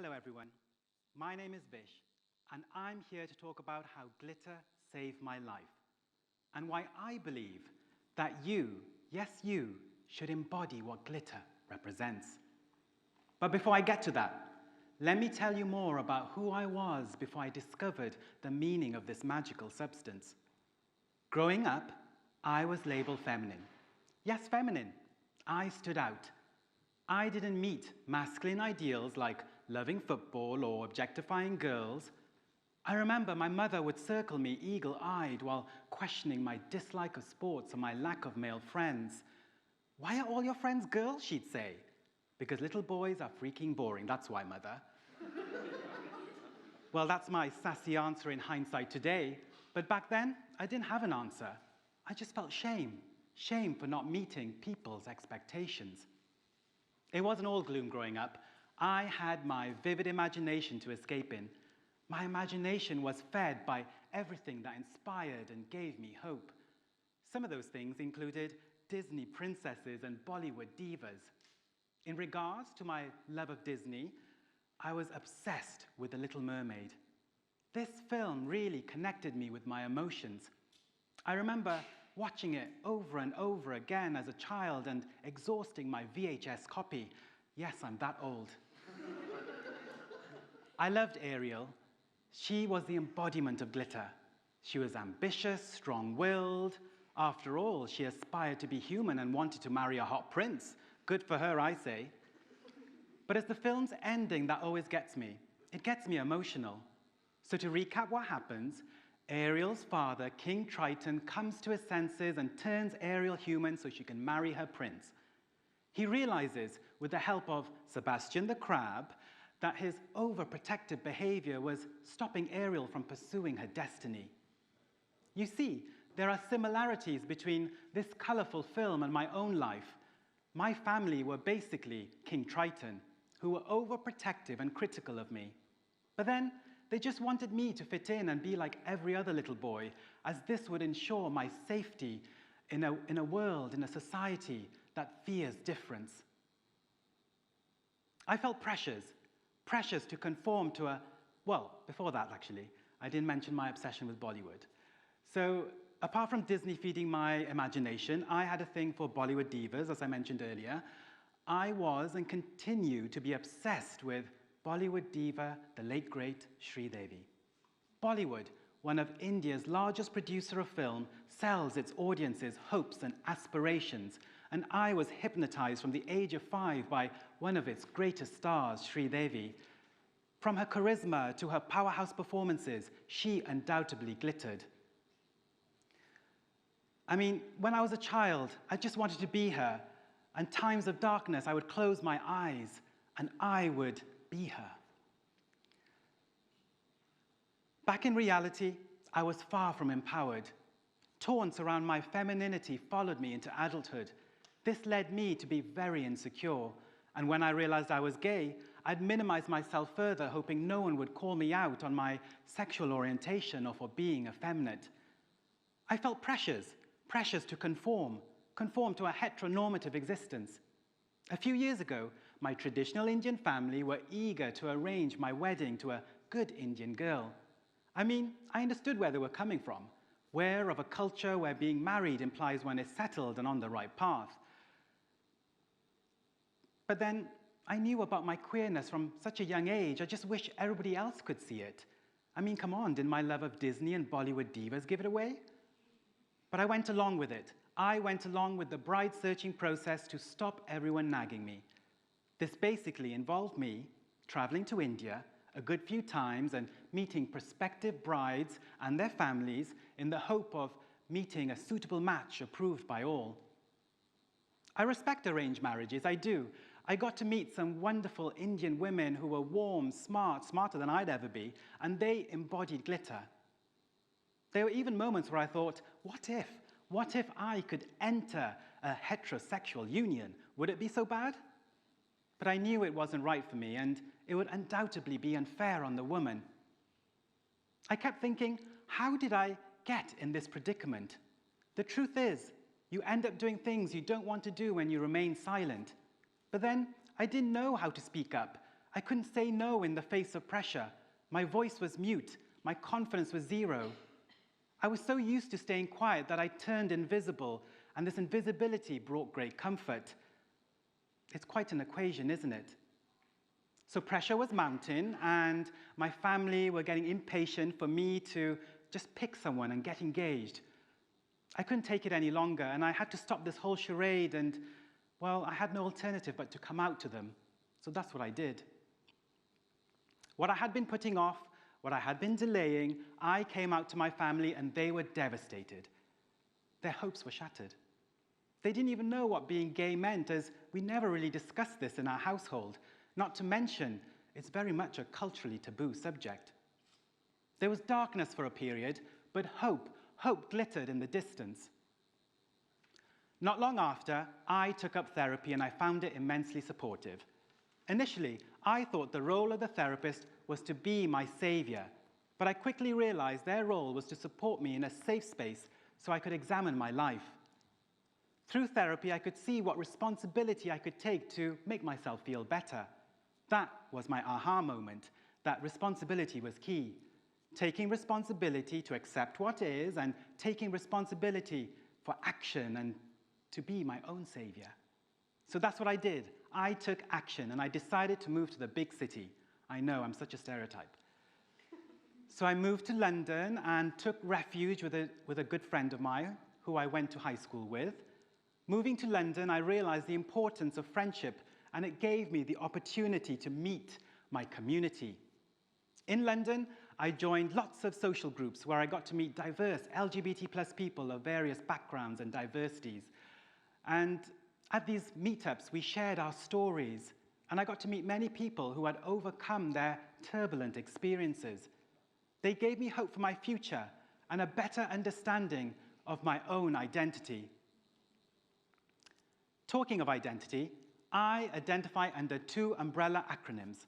Hello everyone, my name is Vish and I'm here to talk about how glitter saved my life and why I believe that you, yes you, should embody what glitter represents. But before I get to that, let me tell you more about who I was before I discovered the meaning of this magical substance. Growing up, I was labeled feminine. Yes, feminine. I stood out. I didn't meet masculine ideals like loving football or objectifying girls. I remember my mother would circle me eagle-eyed while questioning my dislike of sports and my lack of male friends. "Why are all your friends girls?" she'd say. "Because little boys are freaking boring, that's why, Mother." Well, that's my sassy answer in hindsight today, but back then, I didn't have an answer. I just felt shame for not meeting people's expectations. It wasn't all gloom growing up. I had my vivid imagination to escape in. My imagination was fed by everything that inspired and gave me hope. Some of those things included Disney princesses and Bollywood divas. In regards to my love of Disney, I was obsessed with The Little Mermaid. This film really connected me with my emotions. I remember watching it over and over again as a child and exhausting my VHS copy. Yes, I'm that old. I loved Ariel. She was the embodiment of glitter. She was ambitious, strong-willed. After all, she aspired to be human and wanted to marry a hot prince. Good for her, I say. But it's the film's ending that always gets me. It gets me emotional. So to recap what happens, Ariel's father, King Triton, comes to his senses and turns Ariel human so she can marry her prince. He realizes, with the help of Sebastian the crab, that his overprotective behavior was stopping Ariel from pursuing her destiny. You see, there are similarities between this colorful film and my own life. My family were basically King Triton, who were overprotective and critical of me. But then, they just wanted me to fit in and be like every other little boy, as this would ensure my safety in a world, in a society that fears difference. I felt pressures to conform to well, before that actually, I didn't mention my obsession with Bollywood. So, apart from Disney feeding my imagination, I had a thing for Bollywood divas, as I mentioned earlier. I was and continue to be obsessed with Bollywood diva, the late great Sridevi. Bollywood, one of India's largest producer of film, sells its audiences hopes and aspirations, and I was hypnotized from the age of 5 by one of its greatest stars, Sridevi. From her charisma to her powerhouse performances, she undoubtedly glittered. I mean, when I was a child, I just wanted to be her. And times of darkness, I would close my eyes and I would be her. Back in reality, I was far from empowered. Taunts around my femininity followed me into adulthood. This led me to be very insecure. And when I realized I was gay, I'd minimize myself further, hoping no one would call me out on my sexual orientation or for being effeminate. I felt pressures to conform to a heteronormative existence. A few years ago, my traditional Indian family were eager to arrange my wedding to a good Indian girl. I mean, I understood where they were coming from, aware of a culture where being married implies one is settled and on the right path. But then I knew about my queerness from such a young age. I just wish everybody else could see it. I mean, come on, didn't my love of Disney and Bollywood divas give it away? But I went along with it. I went along with the bride searching process to stop everyone nagging me. This basically involved me traveling to India a good few times and meeting prospective brides and their families in the hope of meeting a suitable match approved by all. I respect arranged marriages, I do. I got to meet some wonderful Indian women who were warm, smarter than I'd ever be, and they embodied glitter. There were even moments where I thought, what if I could enter a heterosexual union? Would it be so bad? But I knew it wasn't right for me, and it would undoubtedly be unfair on the woman. I kept thinking, how did I get in this predicament? The truth is, you end up doing things you don't want to do when you remain silent. But then, I didn't know how to speak up. I couldn't say no in the face of pressure. My voice was mute. My confidence was zero. I was so used to staying quiet that I turned invisible, and this invisibility brought great comfort. It's quite an equation, isn't it? So pressure was mounting, and my family were getting impatient for me to just pick someone and get engaged. I couldn't take it any longer, and I had to stop this whole charade, and, well, I had no alternative but to come out to them. So that's what I did. What I had been putting off, what I had been delaying, I came out to my family, and they were devastated. Their hopes were shattered. They didn't even know what being gay meant, as we never really discussed this in our household. Not to mention, it's very much a culturally taboo subject. There was darkness for a period, but hope glittered in the distance. Not long after, I took up therapy, and I found it immensely supportive. Initially, I thought the role of the therapist was to be my savior, but I quickly realized their role was to support me in a safe space so I could examine my life. Through therapy, I could see what responsibility I could take to make myself feel better. That was my aha moment, that responsibility was key. Taking responsibility to accept what is, and taking responsibility for action and to be my own savior. So that's what I did. I took action, and I decided to move to the big city. I know, I'm such a stereotype. So I moved to London and took refuge with a good friend of mine who I went to high school with. Moving to London, I realized the importance of friendship, and it gave me the opportunity to meet my community. In London, I joined lots of social groups where I got to meet diverse LGBT+ people of various backgrounds and diversities. And at these meetups, we shared our stories, and I got to meet many people who had overcome their turbulent experiences. They gave me hope for my future and a better understanding of my own identity. Talking of identity, I identify under two umbrella acronyms.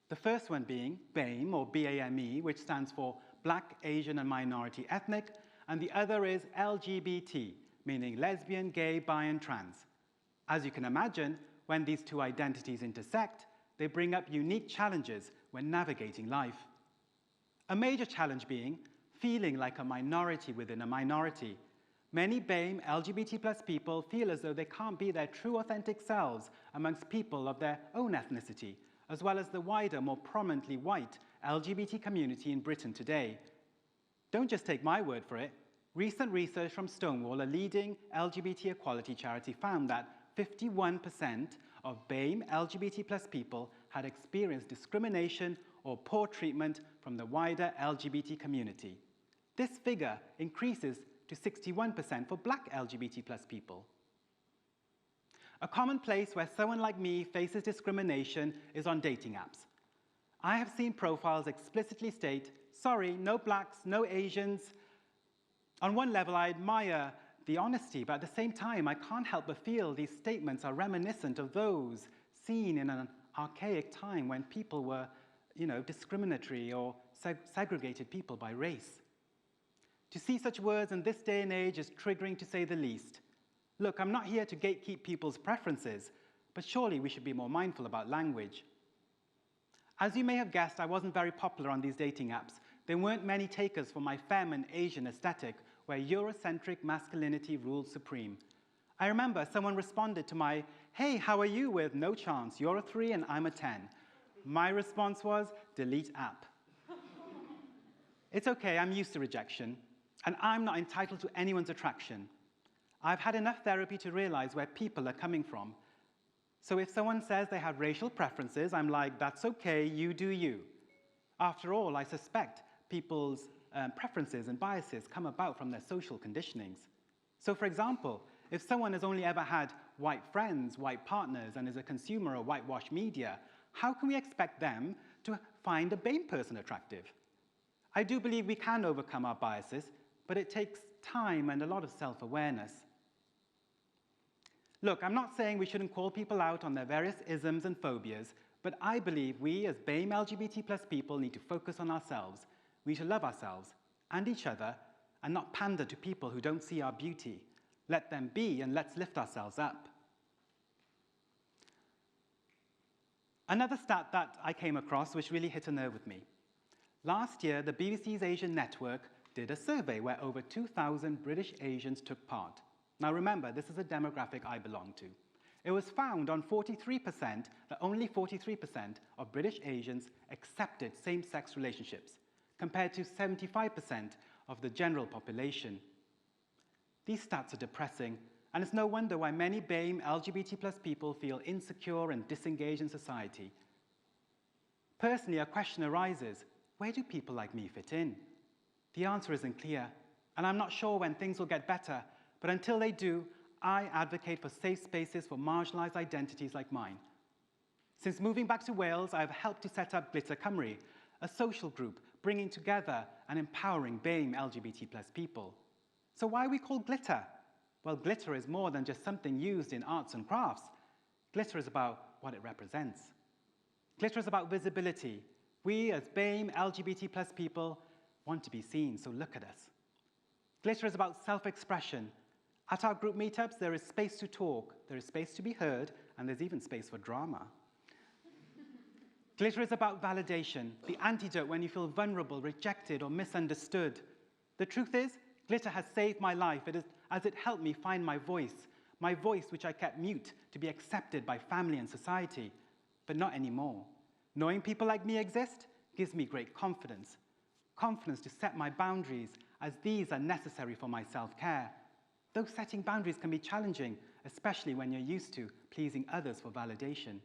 The first one being BAME, or B-A-M-E, which stands for Black, Asian, and Minority Ethnic, and the other is LGBT, meaning lesbian, gay, bi, and trans. As you can imagine, when these two identities intersect, they bring up unique challenges when navigating life. A major challenge being feeling like a minority within a minority. Many BAME LGBT+ people feel as though they can't be their true authentic selves amongst people of their own ethnicity, as well as the wider, more prominently white LGBT community in Britain today. Don't just take my word for it. Recent research from Stonewall, a leading LGBT equality charity, found that 51% of BAME LGBT+ people had experienced discrimination or poor treatment from the wider LGBT community. This figure increases to 61% for Black LGBT+ people. A common place where someone like me faces discrimination is on dating apps. I have seen profiles explicitly state, sorry, no Blacks, no Asians. On one level, I admire the honesty, but at the same time, I can't help but feel these statements are reminiscent of those seen in an archaic time when people were, discriminatory or segregated people by race. To see such words in this day and age is triggering, to say the least. Look, I'm not here to gatekeep people's preferences, but surely we should be more mindful about language. As you may have guessed, I wasn't very popular on these dating apps. There weren't many takers for my femme and Asian aesthetic, where Eurocentric masculinity ruled supreme. I remember someone responded to my, "Hey, how are you?" with, "No chance, you're a 3 and I'm a 10. My response was, "Delete app." It's okay, I'm used to rejection, and I'm not entitled to anyone's attraction. I've had enough therapy to realize where people are coming from. So if someone says they have racial preferences, I'm like, that's okay, you do you. After all, I suspect people's preferences and biases come about from their social conditionings. So for example, if someone has only ever had white friends, white partners, and is a consumer of whitewash media, how can we expect them to find a BAME person attractive? I do believe we can overcome our biases, but it takes time and a lot of self-awareness. Look, I'm not saying we shouldn't call people out on their various isms and phobias, but I believe we as BAME LGBT+ people need to focus on ourselves. We need to love ourselves and each other and not pander to people who don't see our beauty. Let them be, and let's lift ourselves up. Another stat that I came across which really hit a nerve with me. Last year, the BBC's Asian network did a survey where over 2,000 British Asians took part. Now remember, this is a demographic I belong to. It was found on 43% that only 43% of British Asians accepted same-sex relationships, compared to 75% of the general population. These stats are depressing, and it's no wonder why many BAME LGBT+ people feel insecure and disengaged in society. Personally, a question arises: where do people like me fit in? The answer isn't clear, and I'm not sure when things will get better, but until they do, I advocate for safe spaces for marginalised identities like mine. Since moving back to Wales, I've helped to set up Glitter Cymru, a social group bringing together and empowering BAME LGBT+ people. So why are we called Glitter? Well, glitter is more than just something used in arts and crafts. Glitter is about what it represents. Glitter is about visibility. We, as BAME LGBT+ people, want to be seen, so look at us. Glitter is about self-expression. At our group meetups, there is space to talk, there is space to be heard, and there's even space for drama. Glitter is about validation, the antidote when you feel vulnerable, rejected, or misunderstood. The truth is, glitter has saved my life as it helped me find my voice which I kept mute to be accepted by family and society, but not anymore. Knowing people like me exist gives me great confidence. Confidence to set my boundaries, as these are necessary for my self-care. Though setting boundaries can be challenging, especially when you're used to pleasing others for validation.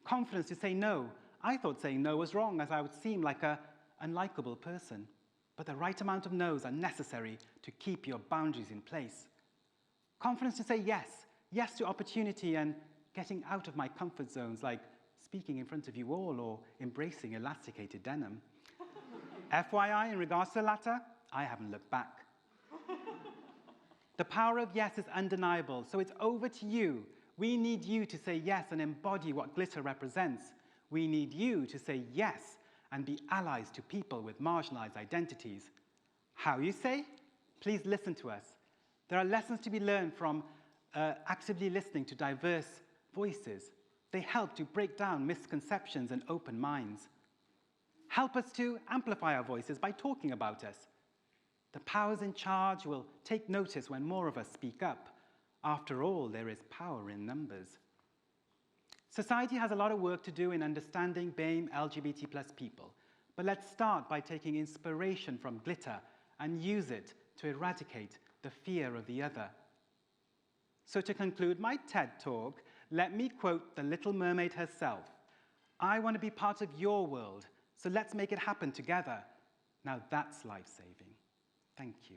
Confidence to say no. I thought saying no was wrong, as I would seem like an unlikable person. But the right amount of no's are necessary to keep your boundaries in place. Confidence to say yes. Yes to opportunity and getting out of my comfort zones, like speaking in front of you all or embracing elasticated denim. FYI, in regards to the latter, I haven't looked back. The power of yes is undeniable, so it's over to you. We need you to say yes and embody what glitter represents. We need you to say yes and be allies to people with marginalized identities. How you say? Please listen to us. There are lessons to be learned from actively listening to diverse voices. They help to break down misconceptions and open minds. Help us to amplify our voices by talking about us. The powers in charge will take notice when more of us speak up. After all, there is power in numbers. Society has a lot of work to do in understanding BAME LGBT+ people, but let's start by taking inspiration from glitter and use it to eradicate the fear of the other. So to conclude my TED talk, let me quote the Little Mermaid herself. I want to be part of your world, so let's make it happen together. Now that's life-saving. Thank you.